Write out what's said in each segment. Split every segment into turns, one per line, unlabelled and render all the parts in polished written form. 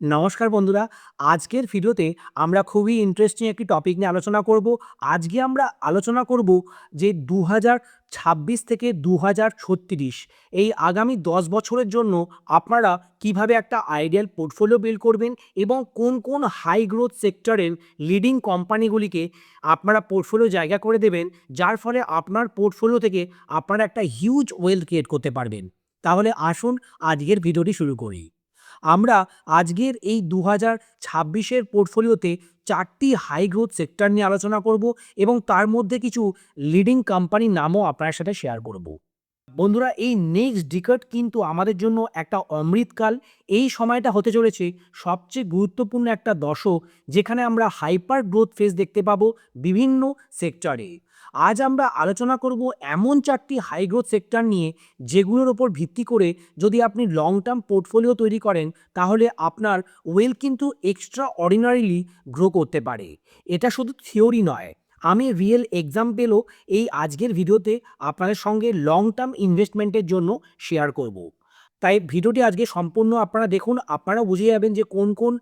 নমস্কার বন্ধুরা, আজকের ভিডিওতে আমরা খুবই ইন্টারেস্টিং একটি টপিক নিয়ে আলোচনা করব। আজকে আমরা আলোচনা করব যে ২০২৬ থেকে ২০৩৬ এই আগামী ১০ বছরের জন্য আপনারা কিভাবে একটা আইডিয়াল পোর্টফোলিও বিল্ড করবেন এবং কোন কোন হাই গ্রোথ সেক্টরের লিডিং কোম্পানিগুলিকে আপনারা পোর্টফোলিও জায়গা করে দেবেন, যার ফলে আপনার পোর্টফোলিও থেকে আপনারা একটা হিউজ ওয়েলথ ক্রিয়েট করতে পারবেন। তাহলে আসুন আজকের ভিডিওটি শুরু করি। আমরা আজকের এই ২০২৬-এর পোর্টফোলিওতে ৪টি হাই গ্রোথ সেক্টর নিয়ে আলোচনা করব এবং তার মধ্যে কিছু লিডিং কোম্পানির নামও আপনার সাথে শেয়ার করব। বন্ধুরা, এই নেক্সট ডিকেড কিন্তু আমাদের জন্য একটা অমৃতকাল। এই সময়টা হতে চলেছে সবচেয়ে গুরুত্বপূর্ণ একটা দশক, যেখানে আমরা হাইপার গ্রোথ ফেজ দেখতে পাবো বিভিন্ন সেক্টরে। আজ আমরা আলোচনা করব এমন ৪টি হাই গ্রোথ সেক্টর নিয়ে, যেগুলোর ওপর ভিত্তি করে যদি আপনি লং টার্ম পোর্টফোলিও তৈরি করেন, তাহলে আপনার ওয়েলথ কিন্তু এক্সট্রা অর্ডিনারিলি গ্রো করতে পারে। এটা শুধু থিওরি নয়, আমি রিয়েল এক্সাম্পলও এই আজকের ভিডিওতে আপনাদের সঙ্গে লং টার্ম ইনভেস্টমেন্টের জন্য শেয়ার করব। তাই ভিডিওটি আজকে সম্পূর্ণ আপনারা দেখুন, আপনারা বুঝে যাবেন যে কোন কোন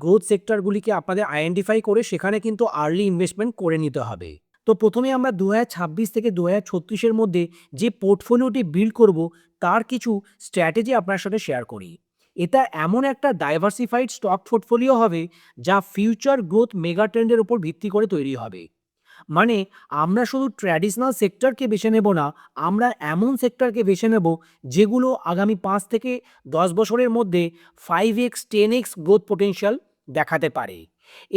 গ্রোথ সেক্টরগুলিকে আপনাদের আইডেন্টিফাই করে সেখানে কিন্তু আর্লি ইনভেস্টমেন্ট করে নিতে হবে। তো প্রথমে আমরা ২০২৬ থেকে ২০৩৬-এর মধ্যে যে পোর্টফোলিওটি বিল্ড করব, তার কিছু স্ট্র্যাটেজি আপনার সাথে শেয়ার করি। এটা এমন একটা ডাইভার্সিফাইড স্টক পোর্টফোলিও হবে যা ফিউচার গ্রোথ মেগা ট্রেন্ডের উপর ভিত্তি করে তৈরি হবে। মানে আমরা শুধু ট্র্যাডিশনাল সেক্টরকে বেছে নেব না, আমরা এমন সেক্টরকে বেছে নেব যেগুলো আগামী ৫ থেকে ১০ বছরের মধ্যে 5x 10x গ্রোথ পোটেনশিয়াল দেখাতে পারে।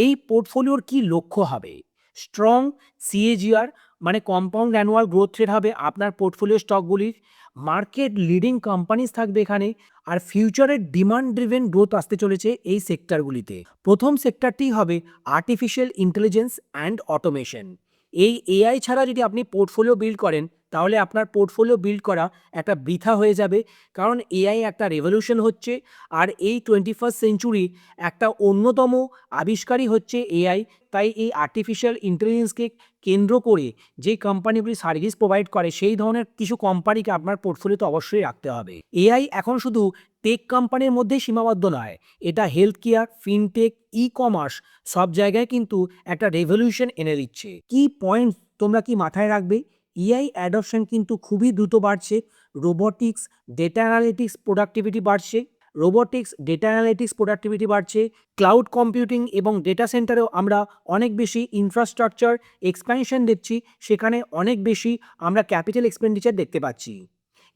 এই পোর্টফোলিওর কি লক্ষ্য হবে? স্ট্রং সিএজিআর মানে কম্পাউন্ড অ্যানুয়াল গ্রোথ রেট হবে আপনার পোর্টফোলিও স্টকগুলির। মার্কেট লিডিং কোম্পানিজ থাকবে এখানে। আর ফিউচারের ডিমান্ড ড্রিভেন গ্রোথ আসতে চলেছে এই সেক্টরগুলিতে। প্রথম সেক্টরটি হবে আর্টিফিশিয়াল ইন্টেলিজেন্স অ্যান্ড অটোমেশন। এই এআই ছাড়া যদি আপনি পোর্টফোলিও বিল্ড করেন, তাহলে আপনার পোর্টফোলিও বিল্ড করা একটা বৃথা হয়ে যাবে, কারণ এআই একটা রেভলিউশন হচ্ছে। আর এই 21st সেঞ্চুরি একটা অন্যতম আবিষ্কারই হচ্ছে এআই। তাই এই আর্টিফিশিয়াল ইন্টেলিজেন্সকে কেন্দ্র করে যে কোম্পানিগুলি সার্ভিস প্রোভাইড করে, সেই ধরনের কিছু কোম্পানিকে আপনার পোর্টফোলিওতে অবশ্যই রাখতে হবে। এআই এখন শুধু টেক কোম্পানির মধ্যেই সীমাবদ্ধ নয়, এটা health care, fintech, e commerce সব জায়গায় কিন্তু একটা রেভলিউশন এনে দিচ্ছে। কি পয়েন্ট তোমরা কি মাথায় রাখবে? এআই অ্যাডপশন কিন্তু খুবই দ্রুত বাড়ছে। রোবোটিক্স, ডেটা অ্যানালিটিক্স প্রোডাক্টিভিটি বাড়ছে। রোবোটিক্স, ডেটা অ্যানালিটিক্স প্রোডাক্টিভিটি বাড়ছে। ক্লাউড কম্পিউটিং এবং ডেটা সেন্টারেও আমরা অনেক বেশি ইনফ্রাস্ট্রাকচার এক্সপ্যানশন দেখছি, সেখানে অনেক বেশি আমরা ক্যাপিটাল এক্সপেন্ডিচার দেখতে পাচ্ছি।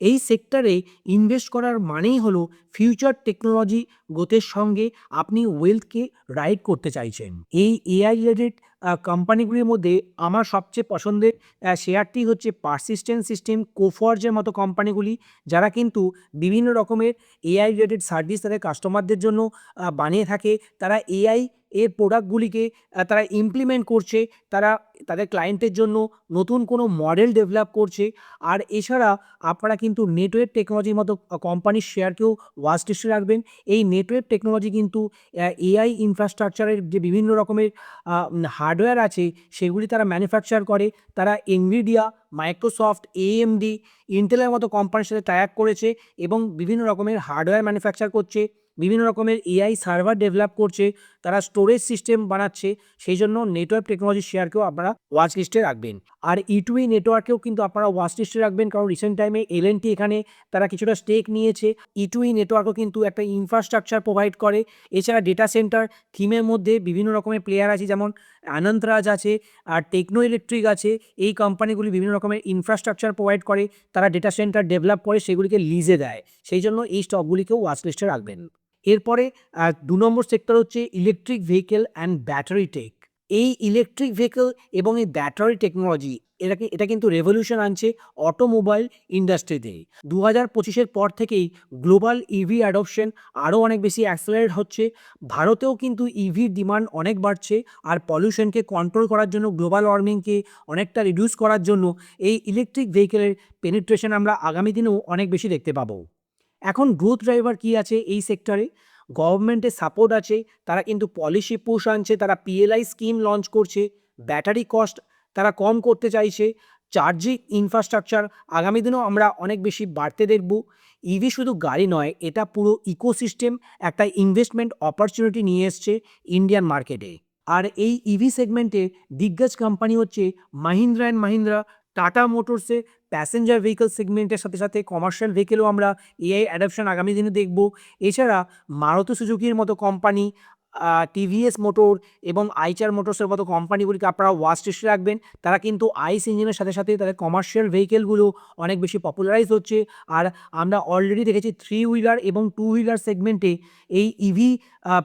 এই সেক্টরে ইনভেস্ট করার মানেই হলো ফিউচার টেকনোলজি গ্রোথের সঙ্গে আপনি ওয়েলথকে রাইড করতে চাইছেন। এই এআই রিলেটেড কোম্পানিগুলির মধ্যে আমার সবচেয়ে পছন্দের শেয়ারটি হচ্ছে পারসিস্টেন্ট সিস্টেম, কোফর্জের মতো কোম্পানিগুলি, যারা কিন্তু বিভিন্ন রকমের এআই রিলেটেড সার্ভিস তাদের কাস্টমারদের জন্য বানিয়ে থাকে। তারা এআই এর প্রোডাক্টগুলিকে তারা ইমপ্লিমেন্ট করছে, তারা তাদের ক্লায়েন্টের জন্য নতুন কোনো মডেল ডেভেলপ করছে। আর এছাড়া আপনারা কিন্তু নেটওয়ার্ক টেকনোলজির মতো কোম্পানির শেয়ারকেও ওয়াচ লিস্টে রাখবেন। এই নেটওয়ার্ক টেকনোলজি কিন্তু এআই ইনফ্রাস্ট্রাকচারের যে বিভিন্ন রকমের হার্ডওয়্যার আছে, সেগুলি তারা ম্যানুফ্যাকচার করে। তারা এনভিডিয়া, মাইক্রোসফট, এএমডি, ইন্টেলের মতো কোম্পানির সাথে টাই আপ করেছে এবং বিভিন্ন রকমের হার্ডওয়্যার ম্যানুফ্যাকচার করছে, বিভিন্ন রকমের এআই সার্ভার ডেভেলপ করছে, তারা স্টোরেজ সিস্টেম বানাচ্ছে। সেই জন্য নেটওয়ার্ক টেকনোলজির শেয়ারকেও আপনারা ওয়াচ লিস্টে রাখবেন। আর ইটুই নেটওয়ার্কেও কিন্তু আপনারা ওয়াচ লিস্টে রাখবেন, কারণ রিসেন্ট টাইমে এলএনটি এখানে তারা কিছুটা স্টেক নিয়েছে। ইটুই নেটওয়ার্কও কিন্তু একটা ইনফ্রাস্ট্রাকচার প্রোভাইড করে। এছাড়া ডেটা সেন্টার থিমের মধ্যে বিভিন্ন রকমের প্লেয়ার আছে, যেমন অনন্তরাজ আছে, আর টেকনো ইলেকট্রিক আছে। এই কোম্পানিগুলি বিভিন্ন রকমের ইনফ্রাস্ট্রাকচার প্রোভাইড করে, তারা ডেটা সেন্টার ডেভেলপ করে সেগুলিকে লিজে দেয়। সেই জন্য এই স্টকগুলিকেও ওয়াচ লিস্টে রাখবেন। এরপরে ২ নম্বর সেক্টর হচ্ছে electric vehicle and battery tech. এই ইলেকট্রিক ভেহিকেল এবং এই ব্যাটারি টেকনোলজি এটা কিন্তু রেভলিউশন আনছে অটোমোবাইল ইন্ডাস্ট্রিতে। ২০২৫-এর পর থেকেই গ্লোবাল ইভি অ্যাডপশন আরও অনেক বেশি অ্যাক্সেলারেট হচ্ছে। ভারতেও কিন্তু ইভির ডিমান্ড অনেক বাড়ছে। আর পলিউশনকে কন্ট্রোল করার জন্য, গ্লোবাল ওয়ার্মিংকে অনেকটা রিডিউস করার জন্য এই ইলেকট্রিক ভেহিকেলের পেনিট্রেশন আমরা আগামী দিনেও অনেক বেশি দেখতে পাবো। এখন গ্রোথ ড্রাইভার কি আছে এই সেক্টরে? গভর্নমেন্টের সাপোর্ট আছে, তারা কিন্তু পলিসি পুশ আনছে, তারা পিএলআই স্কিম লঞ্চ করছে, ব্যাটারি কস্ট তারা কম করতে চাইছে, চার্জিং ইনফ্রাস্ট্রাকচার আগামী দিনেও আমরা অনেক বেশি বাড়তে দেখব। ইভি শুধু গাড়ি নয়, এটা পুরো ইকোসিস্টেম, একটা ইনভেস্টমেন্ট অপরচুনিটি নিয়ে এসছে ইন্ডিয়ান মার্কেটে। আর এই ইভি সেগমেন্টে দিগ্গজ কোম্পানি হচ্ছে মাহিন্দ্রা অ্যান্ড মাহিন্দ্রা, টাটা মোটরসে প্যাসেঞ্জার ভেহিকল সেগমেন্টের সাথে সাথে কমার্শিয়াল ভেহিকেলও আমরা এআই অ্যাডাপশন আগামী দিনে দেখব। এছাড়া মারুতি সুজুকির মতো কোম্পানি, টিভিএস মোটর এবং আইচার মোটরসের মতো কোম্পানিগুলিকে আপনারা ওয়াচ লিস্টে রাখবেন। তারা কিন্তু আইস ইঞ্জিনের সাথে সাথে তাদের কমার্শিয়াল ভেহিকেলগুলো অনেক বেশি পপুলারাইজ হচ্ছে। আর আমরা অলরেডি দেখেছি 3 হুইলার এবং 2 হুইলার সেগমেন্টে এই ইভি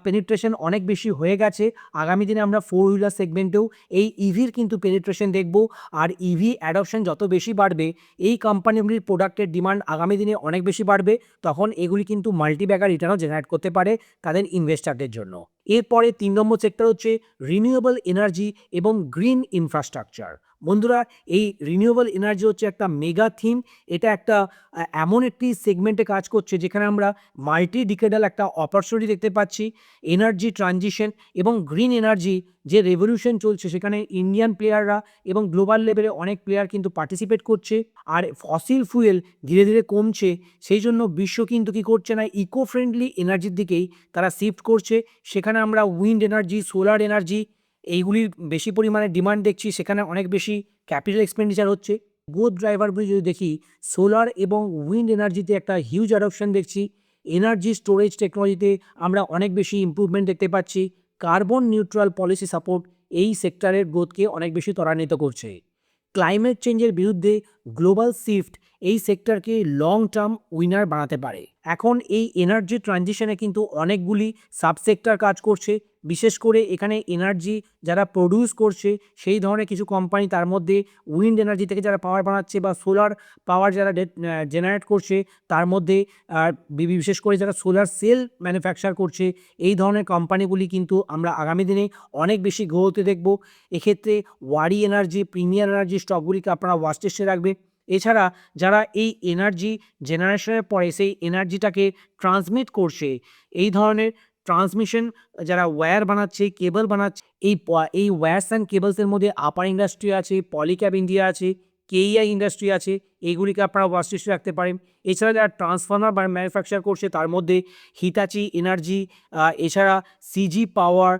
পেনিট্রেশন অনেক বেশি হয়ে গেছে। আগামী দিনে আমরা 4 হুইলার সেগমেন্টেও এই ইভির কিন্তু পেনিট্রেশন দেখব। আর ইভি অ্যাডপশন যত বেশি বাড়বে, এই কোম্পানিগুলির প্রোডাক্টের ডিমান্ড আগামী দিনে অনেক বেশি বাড়বে। তখন এগুলি কিন্তু মাল্টিব্যাগার রিটার্নও জেনারেট করতে পারে তাদের ইনভেস্টারদের জন্য। এরপরে ৩ নম্বর সেক্টর হচ্ছে রিনিউয়েবল এনার্জি এবং গ্রিন ইনফ্রাস্ট্রাকচার। বন্ধুরা, এই রিনিউয়েবল এনার্জি হচ্ছে একটা মেগা থিম। এটা একটা এমন একটি সেগমেন্টে কাজ করছে যেখানে আমরা মাল্টি ডিকেডাল একটা অপরচুনিটি দেখতে পাচ্ছি। এনার্জি ট্রানজিশন এবং গ্রিন এনার্জি যে রেভলিউশন চলছে, সেখানে ইন্ডিয়ান প্লেয়াররা এবং গ্লোবাল লেভেলে অনেক প্লেয়ার কিন্তু পার্টিসিপেট করছে। আর ফসিল ফুয়েল ধীরে ধীরে কমছে, সেই জন্য বিশ্ব কিন্তু কী করছে না, ইকো ফ্রেন্ডলি এনার্জির দিকেই তারা শিফট করছে। সেখানে আমরা উইন্ড এনার্জি, সোলার এনার্জি এইগুলির বেশি পরিমাণে ডিমান্ড দেখছি। সেখানে অনেক বেশি ক্যাপিটাল এক্সপেন্ডিচার হচ্ছে। বোথ ড্রাইভারগুলি যদি দেখি, সোলার এবং উইন্ড এনার্জিতে একটা হিউজ অ্যাডপশন দেখছি। এনার্জি স্টোরেজ টেকনোলজিতে আমরা অনেক বেশি ইম্প্রুভমেন্ট দেখতে পাচ্ছি। কার্বন নিউট্রাল পলিসি সাপোর্ট এই সেক্টরের গ্রোথকে অনেক বেশি ত্বরান্বিত করছে। ক্লাইমেট চেঞ্জের বিরুদ্ধে গ্লোবাল শিফট এই সেক্টরকে লং টার্ম উইনার বানাতে পারে। এখন এই এনার্জি ট্রানজিশনে কিন্তু অনেকগুলি সাবসেক্টর কাজ করছে। বিশেষ করে এখানে এনার্জি যারা প্রডিউস করছে সেই ধরনের কিছু কোম্পানি, তার মধ্যে উইন্ড এনার্জি থেকে যারা পাওয়ার বানাচ্ছে বা সোলার পাওয়ার যারা জেনারেট করছে, তার মধ্যে বিশেষ করে যারা সোলার সেল ম্যানুফ্যাকচার করছে, এই ধরনের কোম্পানিগুলি কিন্তু আমরা আগামী দিনে অনেক বেশি গ্রোথে দেখব। এক্ষেত্রে ওয়ারি এনার্জি, প্রিমিয়ার এনার্জি স্টকগুলিকে আপনারা ওয়াচ লিস্টে রাখবে। এছাড়া যারা এই এনার্জি জেনারেশনের পরে সেই এনার্জিটাকে ট্রান্সমিট করছে, এই ধরনের ট্রান্সমিশন যারা ওয়্যার বানাচ্ছে, কেবল বানাচ্ছে, এই ওয়্যারস অ্যান্ড কেবলসের মধ্যে আপার ইন্ডাস্ট্রি আছে, পলিক্যাব ইন্ডিয়া আছে, কেইআই ইন্ডাস্ট্রি আছে, এইগুলিকে আপনারা ওয়াচ লিস্টে রাখতে পারেন। এছাড়া যারা ট্রান্সফর্মার বা ম্যানুফ্যাকচার করছে, তার মধ্যে হিতাচি এনার্জি, এছাড়া সিজি পাওয়ার,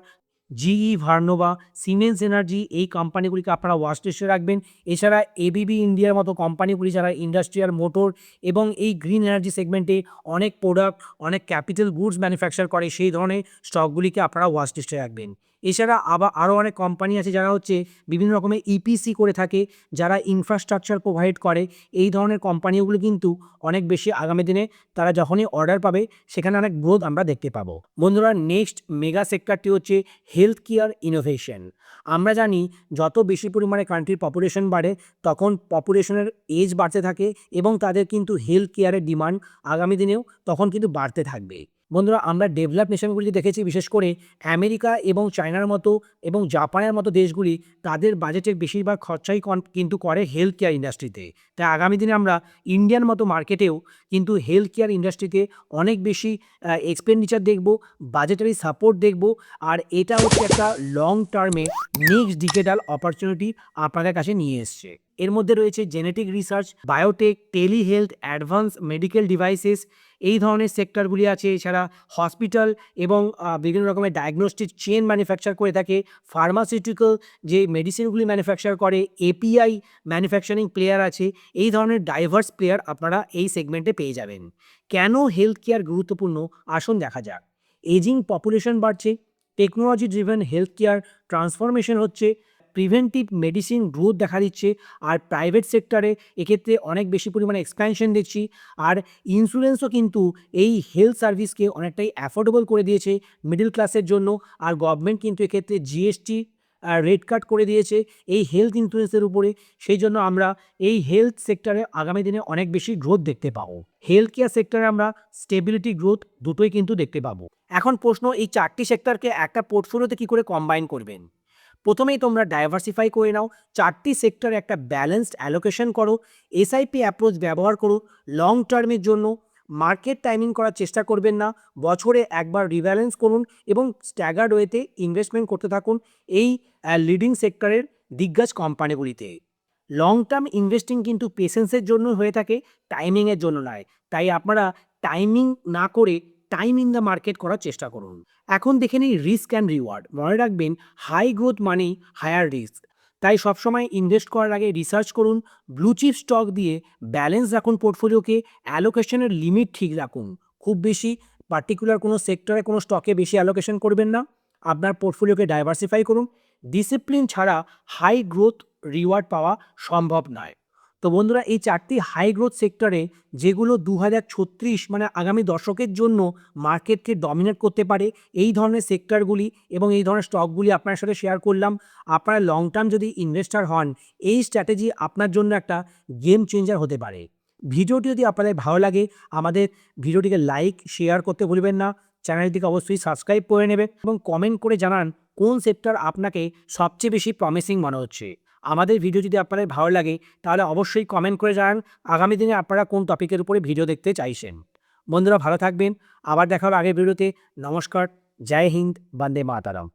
জিই ভার্নোভা, সিমেন্স এনার্জি, এই কোম্পানিগুলিকে আপনারা ওয়াচ লিস্টে রাখবেন। এছাড়া এবিবি ইন্ডিয়ার মতো কোম্পানিগুলি যারা ইন্ডাস্ট্রিয়াল মোটর এবং এই গ্রিন এনার্জি সেগমেন্টে অনেক প্রোডাক্ট, অনেক ক্যাপিটাল গুডস ম্যানুফ্যাকচার করে, সেই ধরনের স্টকগুলিকে আপনারা ওয়াচ লিস্টে রাখবেন। এছাড়া আরও অনেক কোম্পানি আছে যারা হচ্ছে বিভিন্ন রকমের ইপিসি করে থাকে, যারা ইনফ্রাস্ট্রাকচার প্রোভাইড করে। এই ধরনের কোম্পানিগুলো কিন্তু অনেক বেশি আগামী দিনে তারা যখনই অর্ডার পাবে, সেখানে অনেক গ্রোথ আমরা দেখতে পাবো। বন্ধুরা, নেক্সট মেগা সেক্টরটি হচ্ছে হেলথ কেয়ার ইনোভেশন। আমরা জানি যত বেশি পরিমাণে কান্ট্রির পপুলেশন বাড়ে, তখন পপুলেশনের এজ বাড়তে থাকে এবং তাদের কিন্তু হেলথ কেয়ারের ডিমান্ড আগামী দিনেও তখন কিন্তু বাড়তে থাকবে। বন্ধুরা, আমরা ডেভেলপ নেশনগুলি দেখেছি, বিশেষ করে আমেরিকা এবং চায়নার মতো এবং জাপানের মতো দেশগুলি তাদের বাজেটের বেশিরভাগ খরচাই কিন্তু করে হেলথ কেয়ার ইন্ডাস্ট্রিতে। তাই আগামী দিনে আমরা ইন্ডিয়ার মতো মার্কেটেও কিন্তু হেলথ কেয়ার ইন্ডাস্ট্রিতে অনেক বেশি এক্সপেন্ডিচার দেখব, বাজেটারি সাপোর্ট দেখব। আর এটা হচ্ছে একটা লং টার্মে নেক্সট ডিকেডাল অপরচুনিটি আপনাদের কাছে নিয়ে এসছে। এর মধ্যে রয়েছে genetic research, biotech, telehealth, advance medical devices, এই ধরনের সেক্টরগুলি আছে। এছাড়া হসপিটাল এবং বিভিন্ন রকমের ডায়াগনস্টিক চেন ম্যানুফ্যাকচার করে থাকে, ফার্মাসিউটিক্যাল যে মেডিসিনগুলি ম্যানুফ্যাকচার করে, এপিআই ম্যানুফ্যাকচারিং প্লেয়ার আছে। এই ধরনের ডাইভার্স প্লেয়ার আপনারা এই সেগমেন্টে পেয়ে যাবেন। কেন হেলথ কেয়ার গুরুত্বপূর্ণ, আসুন দেখা যাক। এজিং পপুলেশন বাড়ছে, technology driven health care transformation হচ্ছে, প্রিভেন্টিভ মেডিসিন গ্রোথ দেখা দিচ্ছে। আর প্রাইভেট সেক্টরে এক্ষেত্রে অনেক বেশি পরিমাণে এক্সপ্যানশন দেখছি। আর ইন্স্যুরেন্সও কিন্তু এই হেলথ সার্ভিসকে অনেকটাই অ্যাফোর্ডেবল করে দিয়েছে মিডল ক্লাসের জন্য। আর গভর্নমেন্ট কিন্তু এক্ষেত্রে জিএসটি রেট কাট করে দিয়েছে এই হেলথ ইন্স্যুরেন্সের উপরে। সেই জন্য আমরা এই হেলথ সেক্টরে আগামী দিনে অনেক বেশি গ্রোথ দেখতে পাবো। হেলথ কেয়ার সেক্টরে আমরা স্টেবিলিটি, গ্রোথ দুটোই কিন্তু দেখতে পাবো। এখন প্রশ্ন, এই 4টি সেক্টরকে একটা পোর্টফোলিওতে কী করে কম্বাইন করবেন? প্রথমেই তোমরা ডাইভার্সিফাই করে নাও, 4টি সেক্টরে একটা ব্যালেন্সড অ্যালোকেশন করো, এসআইপি অ্যাপ্রোচ ব্যবহার করো লং টার্মের জন্য। মার্কেট টাইমিং করার চেষ্টা করবেন না, বছরে একবার রিব্যালেন্স করুন এবং স্ট্যাগার্ড ওয়েতে ইনভেস্টমেন্ট করতে থাকুন এই লিডিং সেক্টরের দিগ্গজ কোম্পানিগুলিতে। লং টার্ম ইনভেস্টিং কিন্তু পেশেন্সের জন্য হয়ে থাকে, টাইমিংয়ের জন্য নয়। তাই আপনারা টাইমিং না করে টাইম ইন দ্য মার্কেট করার চেষ্টা করুন। এখন দেখে নিই রিস্ক অ্যান্ড রিওয়ার্ড। মনে রাখবেন, হাই গ্রোথ মানেই হায়ার রিস্ক। তাই সবসময় ইনভেস্ট করার আগে রিসার্চ করুন, ব্লু চিপ স্টক দিয়ে ব্যালেন্স রাখুন পোর্টফোলিওকে, অ্যালোকেশনের লিমিট ঠিক রাখুন। খুব বেশি পার্টিকুলার কোনো সেক্টরে কোনো স্টকে বেশি অ্যালোকেশন করবেন না। আপনার পোর্টফোলিওকে ডাইভার্সিফাই করুন। ডিসিপ্লিন ছাড়া হাই গ্রোথ রিওয়ার্ড পাওয়া সম্ভব নয়। তো বন্ধুরা, এই 4টি হাই গ্রোথ সেক্টরে যেগুলো 2036 মানে আগামী দশকের জন্য মার্কেটকে ডমিনেট করতে পারে, এই ধরনের সেক্টরগুলি এবং এই ধরনের স্টকগুলি আপনার সাথে শেয়ার করলাম। আপনারা লং টার্ম যদি ইনভেস্টার হন, এই স্ট্র্যাটেজি আপনার জন্য একটা গেম চেঞ্জার হতে পারে। ভিডিওটি যদি আপনাদের ভালো লাগে, আমাদের ভিডিওটিকে লাইক শেয়ার করতে ভুলবেন না। চ্যানেলটিকে অবশ্যই সাবস্ক্রাইব করে নেবেন এবং কমেন্ট করে জানান কোন সেক্টর আপনাকে সবচেয়ে বেশি প্রমিসিং মনে হচ্ছে। আমাদের ভিডিও যদি আপনাদের ভালো লাগে, তাহলে অবশ্যই কমেন্ট করে জানান আগামী দিনে আপনারা কোন টপিকের উপরে ভিডিও দেখতে চাইছেন। বন্ধুরা, ভালো থাকবেন। আবার দেখা হবে আগের ভিডিওতে। নমস্কার, জয় হিন্দ, বন্দে মাতারাম।